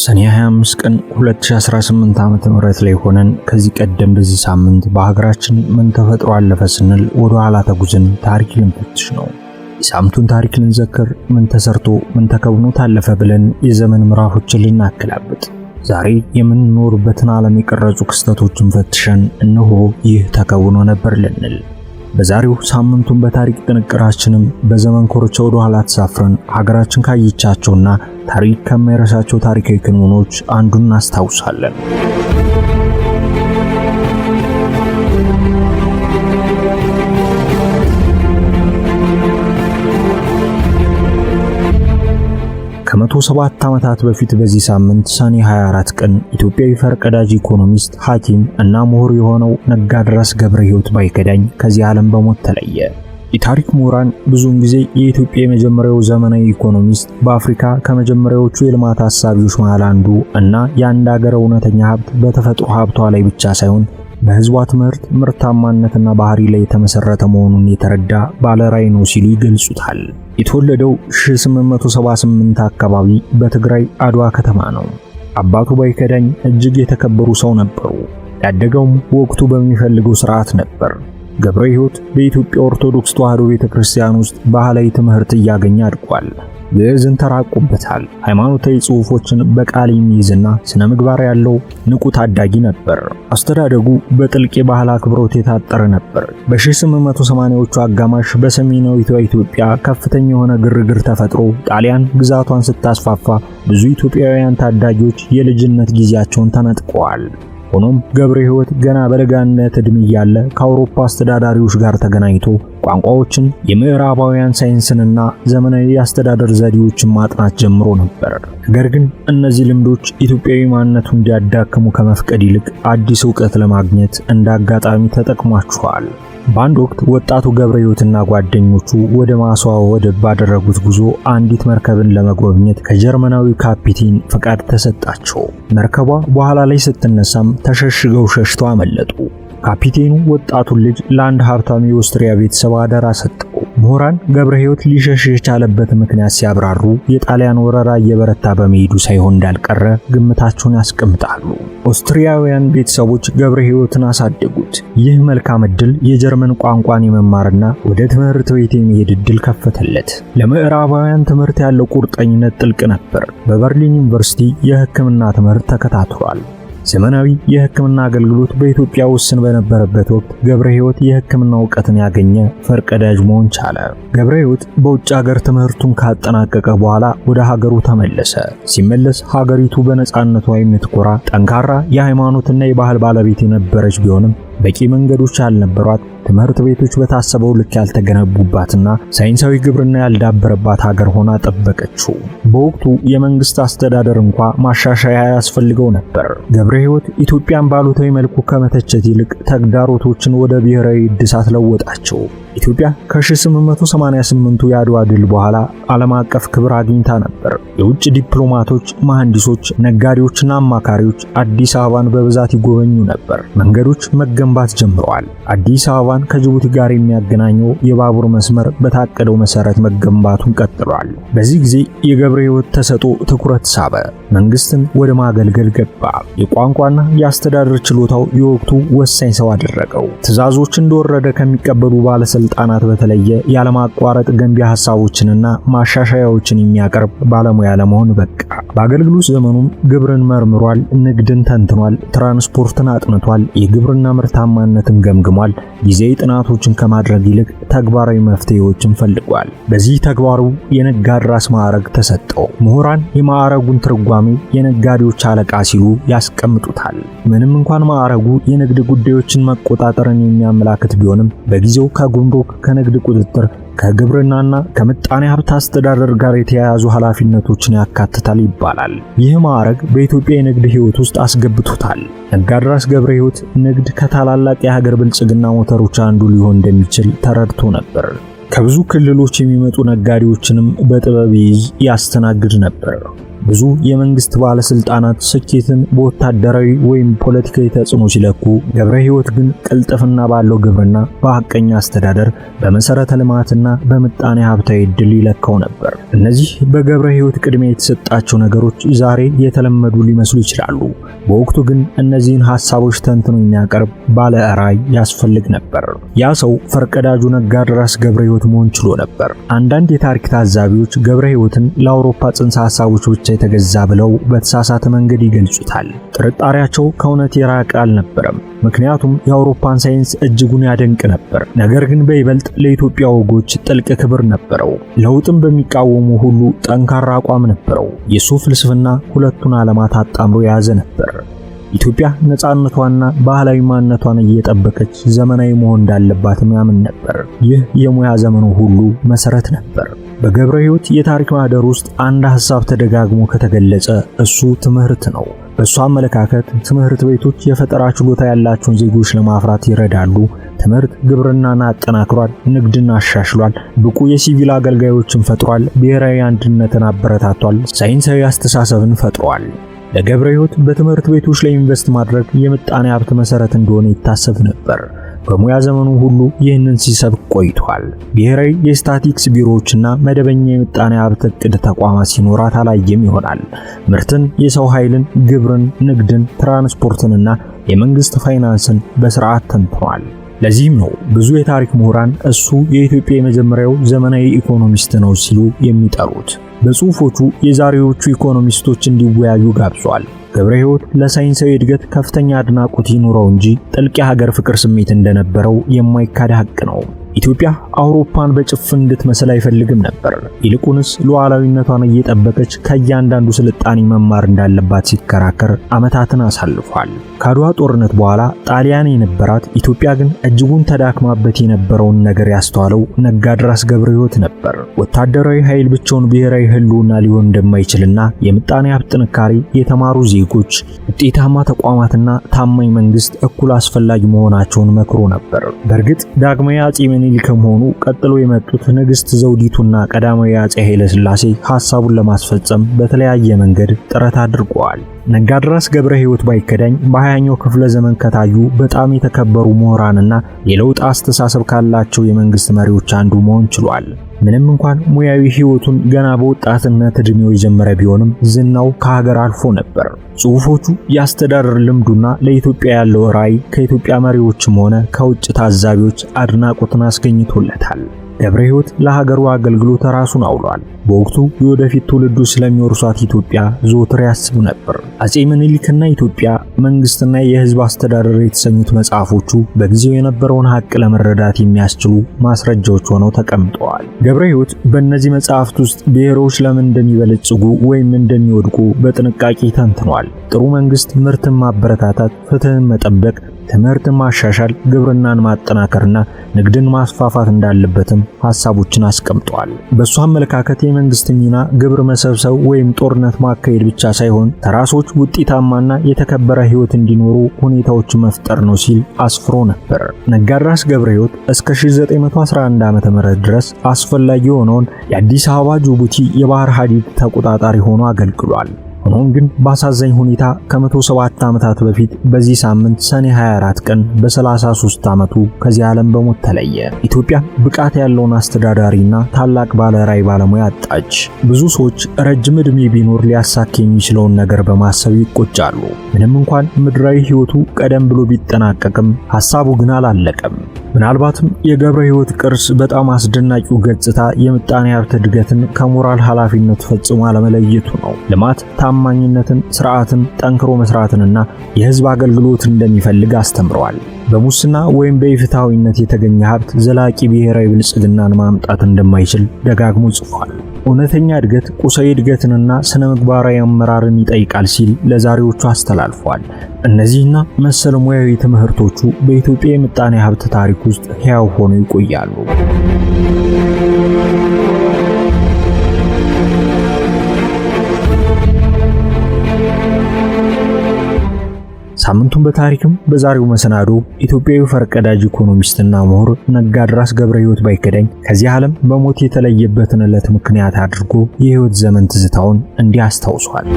ሰኔ 25 ቀን 2018 ዓ.ም ላይ ሆነን ከዚህ ቀደም በዚህ ሳምንት በሀገራችን ምን ተፈጥሮ አለፈ ስንል ወደ ኋላ ተጉዘን ታሪክ ልንፈትሽ ነው። የሳምንቱን ታሪክ ልንዘክር፣ ምን ተሰርቶ ምን ተከውኖ ታለፈ ብለን የዘመን ምዕራፎችን ልናከላብጥ ዛሬ የምንኖርበትን ዓለም የቀረጹ ክስተቶችን ፈትሸን እነሆ ይህ ተከውኖ ነበር ልንል በዛሬው ሳምንቱን በታሪክ ጥንቅራችንም በዘመን ኮርቻ ወደ ኋላ ተሳፍረን ሀገራችን ካየቻቸውና ታሪክ ከማይረሳቸው ታሪካዊ ክንውኖች አንዱን እናስታውሳለን። ከ107 ዓመታት በፊት በዚህ ሳምንት ሰኔ 24 ቀን ኢትዮጵያዊ ፈርቀዳጅ ኢኮኖሚስት፣ ሐኪም እና ምሁር የሆነው ነጋድራስ ገብረሕይወት ባይከዳኝ ከዚህ ዓለም በሞት ተለየ። የታሪክ ምሁራን ብዙውን ጊዜ የኢትዮጵያ የመጀመሪያው ዘመናዊ ኢኮኖሚስት፣ በአፍሪካ ከመጀመሪያዎቹ የልማት አሳቢዎች መሃል አንዱ እና የአንድ ሀገር እውነተኛ ሀብት በተፈጥሮ ሀብቷ ላይ ብቻ ሳይሆን በህዝቧ ትምህርት፣ ምርታማነትና ባህሪ ላይ የተመሰረተ መሆኑን የተረዳ ባለራዕይ ነው ሲሉ ይገልጹታል። የተወለደው 1878 አካባቢ በትግራይ አድዋ ከተማ ነው። አባቱ ባይከዳኝ እጅግ የተከበሩ ሰው ነበሩ። ያደገውም ወቅቱ በሚፈልገው ስርዓት ነበር። ገብረሕይወት በኢትዮጵያ ኦርቶዶክስ ተዋሕዶ ቤተክርስቲያን ውስጥ ባህላዊ ትምህርት እያገኘ አድጓል። ግዕዝን ተራቆበታል። ሃይማኖታዊ ጽሑፎችን በቃል የሚይዝና ስነ ምግባር ያለው ንቁ ታዳጊ ነበር። አስተዳደጉ በጥልቅ የባህል አክብሮት የታጠረ ነበር። በ1880ዎቹ አጋማሽ በሰሜናዊቷ ኢትዮጵያ ከፍተኛ የሆነ ግርግር ተፈጥሮ ጣሊያን ግዛቷን ስታስፋፋ ብዙ ኢትዮጵያውያን ታዳጊዎች የልጅነት ጊዜያቸውን ተነጥቀዋል። ሆኖም ገብረሕይወት ገና በለጋነት ዕድሜ እያለ ከአውሮፓ አስተዳዳሪዎች ጋር ተገናኝቶ ቋንቋዎችን፣ የምዕራባውያን ሳይንስንና ዘመናዊ የአስተዳደር ዘዴዎችን ማጥናት ጀምሮ ነበር። ነገር ግን እነዚህ ልምዶች ኢትዮጵያዊ ማንነቱን እንዲያዳክሙ ከመፍቀድ ይልቅ አዲስ ዕውቀት ለማግኘት እንደ አጋጣሚ ተጠቅሟቸዋል። በአንድ ወቅት ወጣቱ ገብረሕይወትና ጓደኞቹ ወደ ማስዋ ወደብ ባደረጉት ጉዞ አንዲት መርከብን ለመጎብኘት ከጀርመናዊ ካፒቴን ፍቃድ ተሰጣቸው። መርከቧ በኋላ ላይ ስትነሳም ተሸሽገው ሸሽተው አመለጡ። ካፒቴኑ ወጣቱን ልጅ ለአንድ ሀብታም የኦስትሪያ ቤተሰብ አደራ ሰጠው። ምሁራን ገብረሕይወት ሊሸሽ የቻለበት ምክንያት ሲያብራሩ የጣሊያን ወረራ እየበረታ በመሄዱ ሳይሆን እንዳልቀረ ግምታቸውን ያስቀምጣሉ። ኦስትሪያውያን ቤተሰቦች ገብረሕይወትን አሳደጉት። ይህ መልካም ዕድል የጀርመን ቋንቋን የመማርና ወደ ትምህርት ቤት የመሄድ ዕድል ከፈተለት። ለምዕራባውያን ትምህርት ያለው ቁርጠኝነት ጥልቅ ነበር። በበርሊን ዩኒቨርሲቲ የሕክምና ትምህርት ተከታትሏል። ዘመናዊ የሕክምና አገልግሎት በኢትዮጵያ ውስን በነበረበት ወቅት ገብረሕይወት የሕክምና ዕውቀትን ያገኘ ፈርቀዳጅ መሆን ቻለ። ገብረሕይወት በውጭ ሀገር ትምህርቱን ካጠናቀቀ በኋላ ወደ ሀገሩ ተመለሰ። ሲመለስ ሀገሪቱ በነጻነቷ የምትኮራ ጠንካራ የሃይማኖትና የባህል ባለቤት የነበረች ቢሆንም በቂ መንገዶች ያልነበሯት፣ ትምህርት ቤቶች በታሰበው ልክ ያልተገነቡባትና ሳይንሳዊ ግብርና ያልዳበረባት ሀገር ሆና ጠበቀችው። በወቅቱ የመንግስት አስተዳደር እንኳ ማሻሻያ ያስፈልገው ነበር። ገብረሕይወት ኢትዮጵያን ባሉታዊ መልኩ ከመተቸት ይልቅ ተግዳሮቶችን ወደ ብሔራዊ እድሳት ለወጣቸው። ኢትዮጵያ ከ1888ቱ የአድዋ ድል በኋላ ዓለም አቀፍ ክብር አግኝታ ነበር። የውጭ ዲፕሎማቶች፣ መሐንዲሶች፣ ነጋዴዎችና አማካሪዎች አዲስ አበባን በብዛት ይጎበኙ ነበር። መንገዶች መገንባት ጀምረዋል። አዲስ አበባን ከጅቡቲ ጋር የሚያገናኘው የባቡር መስመር በታቀደው መሰረት መገንባቱን ቀጥሏል። በዚህ ጊዜ የገብረሕይወት ተሰጥኦ ትኩረት ሳበ። መንግስትን ወደ ማገልገል ገባ። የቋንቋና የአስተዳደር ችሎታው የወቅቱ ወሳኝ ሰው አደረገው። ትዕዛዞች እንደወረደ ከሚቀበሉ ባለስልጣናት በተለየ ያለማቋረጥ ገንቢ ሐሳቦችንና ማሻሻያዎችን የሚያቀርብ ባለሙያ ለመሆን በቃ። በአገልግሎት ዘመኑም ግብርን መርምሯል፣ ንግድን ተንትኗል፣ ትራንስፖርትን አጥንቷል፣ የግብርና ምርታማነትን ገምግሟል። ጊዜያዊ ጥናቶችን ከማድረግ ይልቅ ተግባራዊ መፍትሄዎችን ፈልጓል። በዚህ ተግባሩ የነጋድራስ ማዕረግ ተሰጠው። ምሁራን የማዕረጉን ትርጓሜ የነጋዴዎች አለቃ ሲሉ ያስቀምጡታል። ምንም እንኳን ማዕረጉ የንግድ ጉዳዮችን መቆጣጠርን የሚያመላክት ቢሆንም በጊዜው ከጉምሩክ፣ ከንግድ ቁጥጥር፣ ከግብርናና ከምጣኔ ሀብት አስተዳደር ጋር የተያያዙ ኃላፊነቶችን ያካትታል ይባላል። ይህ ማዕረግ በኢትዮጵያ የንግድ ሕይወት ውስጥ አስገብቶታል። ነጋድራስ ገብረሕይወት ንግድ ከታላላቅ የሀገር ብልጽግና ሞተሮች አንዱ ሊሆን እንደሚችል ተረድቶ ነበር። ከብዙ ክልሎች የሚመጡ ነጋዴዎችንም በጥበብ ይዝ ያስተናግድ ነበር። ብዙ የመንግስት ባለስልጣናት ስኬትን በወታደራዊ ወይም ፖለቲካዊ ተጽዕኖ ሲለኩ፣ ገብረ ሕይወት ግን ቅልጥፍና ባለው ግብርና፣ በሐቀኛ አስተዳደር፣ በመሰረተ ልማትና በምጣኔ ሀብታዊ ዕድል ይለካው ነበር። እነዚህ በገብረ ሕይወት ቅድሚያ የተሰጣቸው ነገሮች ዛሬ የተለመዱ ሊመስሉ ይችላሉ። በወቅቱ ግን እነዚህን ሐሳቦች ተንትኖ የሚያቀርብ ባለ ራዕይ ያስፈልግ ነበር። ያ ሰው ፈርቀዳጁ ነጋድራስ ገብረ ሕይወት መሆን ችሎ ነበር። አንዳንድ የታሪክ ታዛቢዎች ገብረ ሕይወትን ለአውሮፓ ጽንሰ ሐሳቦች ብቻ የተገዛ ብለው በተሳሳተ መንገድ ይገልጹታል። ጥርጣሬያቸው ከእውነት የራቀ አልነበረም። ምክንያቱም የአውሮፓን ሳይንስ እጅጉን ያደንቅ ነበር። ነገር ግን በይበልጥ ለኢትዮጵያ ወጎች ጥልቅ ክብር ነበረው። ለውጥም በሚቃወሙ ሁሉ ጠንካራ አቋም ነበረው። የሱ ፍልስፍና ሁለቱን ዓለማት አጣምሮ የያዘ ነበር። ኢትዮጵያ ነፃነቷንና ባህላዊ ማንነቷን እየጠበቀች ዘመናዊ መሆን እንዳለባትም ያምን ነበር። ይህ የሙያ ዘመኑ ሁሉ መሰረት ነበር። በገብረ ሕይወት የታሪክ ማህደር ውስጥ አንድ ሐሳብ ተደጋግሞ ከተገለጸ እሱ ትምህርት ነው። በሱ አመለካከት ትምህርት ቤቶች የፈጠራ ችሎታ ያላቸውን ዜጎች ለማፍራት ይረዳሉ። ትምህርት ግብርናን አጠናክሯል፣ ንግድን አሻሽሏል፣ ብቁ የሲቪል አገልጋዮችን ፈጥሯል፣ ብሔራዊ አንድነትን አበረታቷል፣ ሳይንሳዊ አስተሳሰብን ፈጥሯል። ለገብረ ሕይወት በትምህርት ቤቶች ላይ ኢንቨስት ማድረግ የምጣኔ ሀብት መሰረት እንደሆነ ይታሰብ ነበር። በሙያ ዘመኑ ሁሉ ይህንን ሲሰብክ ቆይቷል። ብሔራዊ የስታቲክስ ቢሮዎችና መደበኛ የምጣኔ ሀብት ዕቅድ ተቋማት ሲኖራት አላየም ይሆናል። ምርትን፣ የሰው ኃይልን፣ ግብርን፣ ንግድን፣ ትራንስፖርትንና የመንግስት ፋይናንስን በስርዓት ተንትኗል። ለዚህም ነው ብዙ የታሪክ ምሁራን እሱ የኢትዮጵያ የመጀመሪያው ዘመናዊ ኢኮኖሚስት ነው ሲሉ የሚጠሩት። በጽሁፎቹ የዛሬዎቹ ኢኮኖሚስቶች እንዲወያዩ ጋብዟል። ገብረ ሕይወት ለሳይንሳዊ እድገት ከፍተኛ አድናቆት ይኑረው እንጂ ጥልቅ የሀገር ፍቅር ስሜት እንደነበረው የማይካድ ሐቅ ነው። ኢትዮጵያ አውሮፓን በጭፍን እንድትመስል አይፈልግም ነበር። ይልቁንስ ሉዓላዊነቷን እየጠበቀች ከእያንዳንዱ ስልጣኔ መማር እንዳለባት ሲከራከር ዓመታትን አሳልፏል። ከአድዋ ጦርነት በኋላ ጣሊያን የነበራት ኢትዮጵያ ግን እጅጉን ተዳክማበት የነበረውን ነገር ያስተዋለው ነጋድራስ ገብረ ሕይወት ነበር። ወታደራዊ ኃይል ብቻውን ብሔራዊ ህልውና ሊሆን እንደማይችልና የምጣኔ ሀብት ጥንካሬ፣ የተማሩ ዜጎች፣ ውጤታማ ተቋማትና ታማኝ መንግስት እኩል አስፈላጊ መሆናቸውን መክሮ ነበር። በእርግጥ ዳግማዊ አጼ ምኒልክም ሆኑ ቀጥሎ የመጡት ንግስት ዘውዲቱና ቀዳማዊ አጼ ኃይለ ሥላሴ ሐሳቡን ለማስፈጸም በተለያየ መንገድ ጥረት አድርገዋል። ነጋድራስ ገብረ ሕይወት ባይከዳኝ በ20ኛው ክፍለ ዘመን ከታዩ በጣም የተከበሩ ምሁራንና የለውጥ አስተሳሰብ ካላቸው የመንግስት መሪዎች አንዱ መሆን ችሏል። ምንም እንኳን ሙያዊ ሕይወቱን ገና በወጣትነት ዕድሜው የጀመረ ቢሆንም ዝናው ከሀገር አልፎ ነበር። ጽሁፎቹ፣ የአስተዳደር ልምዱና ለኢትዮጵያ ያለው ራዕይ ከኢትዮጵያ መሪዎችም ሆነ ከውጭ ታዛቢዎች አድናቆትን አስገኝቶለታል። ገብረ ሕይወት ለሀገሩ አገልግሎት ራሱን አውሏል። በወቅቱ የወደፊት ትውልዱ ስለሚወርሷት ኢትዮጵያ ዘወትር ያስብ ነበር። አጼ ምኒልክና ኢትዮጵያ መንግስትና የህዝብ አስተዳደር የተሰኙት መጽሐፎቹ በጊዜው የነበረውን ሀቅ ለመረዳት የሚያስችሉ ማስረጃዎች ሆነው ተቀምጠዋል። ገብረ ሕይወት በእነዚህ መጽሐፍት ውስጥ ብሔሮች ለምን እንደሚበለጽጉ ወይም እንደሚወድቁ በጥንቃቄ ተንትኗል። ጥሩ መንግስት ምርትን ማበረታታት፣ ፍትህን መጠበቅ፣ ትምህርትን ማሻሻል፣ ግብርናን ማጠናከርና ንግድን ማስፋፋት እንዳለበትም ሐሳቦችን አስቀምጧል። በሱ አመለካከት የመንግስት ሚና ግብር መሰብሰብ ወይም ጦርነት ማካሄድ ብቻ ሳይሆን ተራሶች ውጤታማና የተከበረ ህይወት እንዲኖሩ ሁኔታዎች መፍጠር ነው ሲል አስፍሮ ነበር። ነጋድራስ ገብረ ሕይወት እስከ 1911 ዓ.ም ድረስ አስፈላጊ የሆነውን የአዲስ አበባ ጅቡቲ የባህር ሐዲድ ተቆጣጣሪ ሆኖ አገልግሏል። ሆኖም ግን በአሳዛኝ ሁኔታ ከ107 ዓመታት በፊት በዚህ ሳምንት ሰኔ 24 ቀን በ33 ዓመቱ ከዚህ ዓለም በሞት ተለየ። ኢትዮጵያ ብቃት ያለውን አስተዳዳሪና ታላቅ ባለራዕይ ባለሙያ አጣች። ብዙ ሰዎች ረጅም ዕድሜ ቢኖር ሊያሳካ የሚችለውን ነገር በማሰብ ይቆጫሉ። ምንም እንኳን ምድራዊ ህይወቱ ቀደም ብሎ ቢጠናቀቅም ሐሳቡ ግን አላለቀም። ምናልባትም የገብረ ሕይወት ቅርስ በጣም አስደናቂው ገጽታ የምጣኔ ሀብት እድገትን ከሞራል ኃላፊነት ፈጽሞ አለመለየቱ ነው። ልማት ታማኝነትን፣ ስርዓትን፣ ጠንክሮ መስራትንና የህዝብ አገልግሎት እንደሚፈልግ አስተምረዋል። በሙስና ወይም በኢፍትሃዊነት የተገኘ ሀብት ዘላቂ ብሔራዊ ብልጽግናን ማምጣት እንደማይችል ደጋግሞ ጽፏል። እውነተኛ እድገት ቁሳዊ እድገትንና ስነ ምግባራዊ አመራርን ይጠይቃል ሲል ለዛሬዎቹ አስተላልፏል። እነዚህና መሰል ሙያዊ ትምህርቶቹ በኢትዮጵያ የምጣኔ ሀብት ታሪክ ውስጥ ሕያው ሆነው ይቆያሉ። ሳምንቱን በታሪክም በዛሬው መሰናዶ ኢትዮጵያዊ ፈርቀዳጅ ኢኮኖሚስትና ምሁር ነጋድራስ ገብረ ሕይወት ባይከዳኝ ከዚህ ዓለም በሞት የተለየበትን ዕለት ምክንያት አድርጎ የሕይወት ዘመን ትዝታውን እንዲህ አስታውሷል።